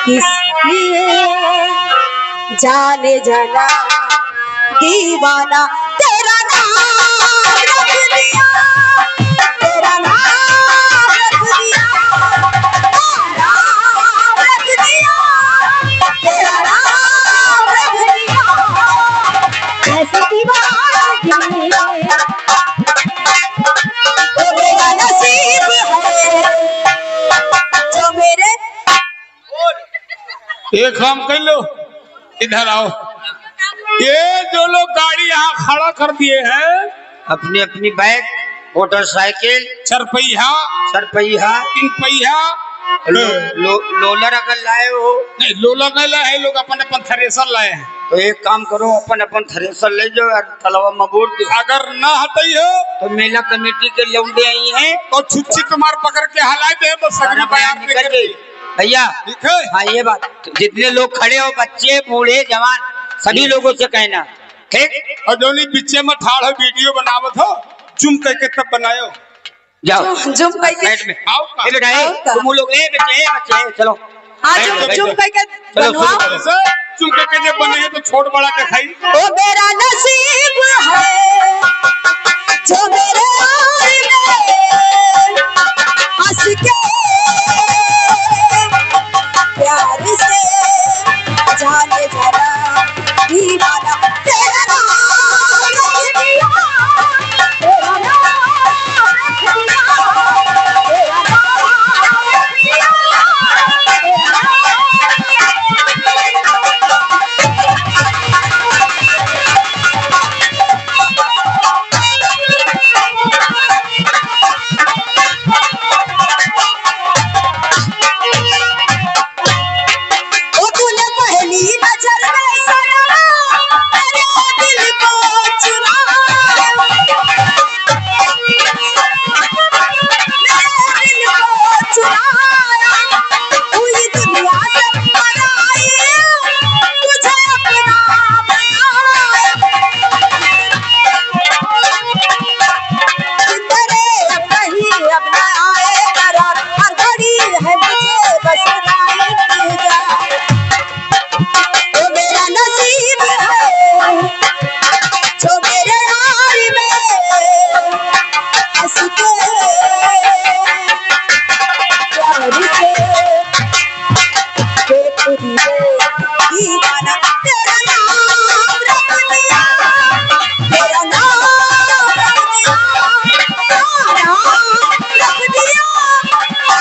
किस लिए जाने जाना दीवाना तेरा नाम रख दिया, तेरा नाम रख दिया, नाम रख दिया, तेरा नाम रख दिया। ऐसी दीवानगी तो मेरा नसीब है जो मेरे। एक काम कर लो, इधर आओ। ये जो लोग गाड़ी यहाँ खड़ा कर दिए हैं, अपनी अपनी बाइक, मोटरसाइकिल, सरपैया, तीन पहिया, लोलर अगर लाए हो। नहीं लोलर नहीं लाए हैं, लोग अपन अपन थ्रेसर लाए हैं। तो एक काम करो, अपन अपन थ्रेसर ले जाओ और तलवा मबूर दो। अगर ना हटाई हो तो मेला कमेटी के लौंडे आई हैं तो छुच्ची तुम्हार पकड़ के हलाए दे, बस सगरी बयान निकल गई भैया। ठीक है, हाँ ये बात, जितने लोग खड़े हो, बच्चे बूढ़े जवान, सभी लोगों से कहना, ठीक। और जो नहीं पीछे में ठाड़ हो वीडियो बनावत हो, जुम करके तब बनायो। जाओ जुम करके साइड में आओ का? तुम लोग बच्चे चलो। हाँ जुम करके बनवाओ। जुम करके जब बने हैं तो छोट बड़ा दिखाई। ओ मेरा नसीब है जो मेरे हंस के प्यार से जाने जाना दीवाना तेरा नाम रख दिया, तेरा नाम रख दिया, तेरा नाम रख दिया,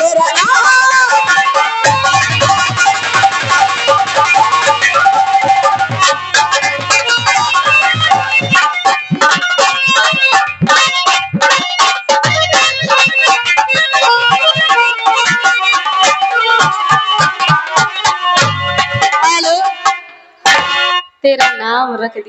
तेरा तेरा नाम रख दिया।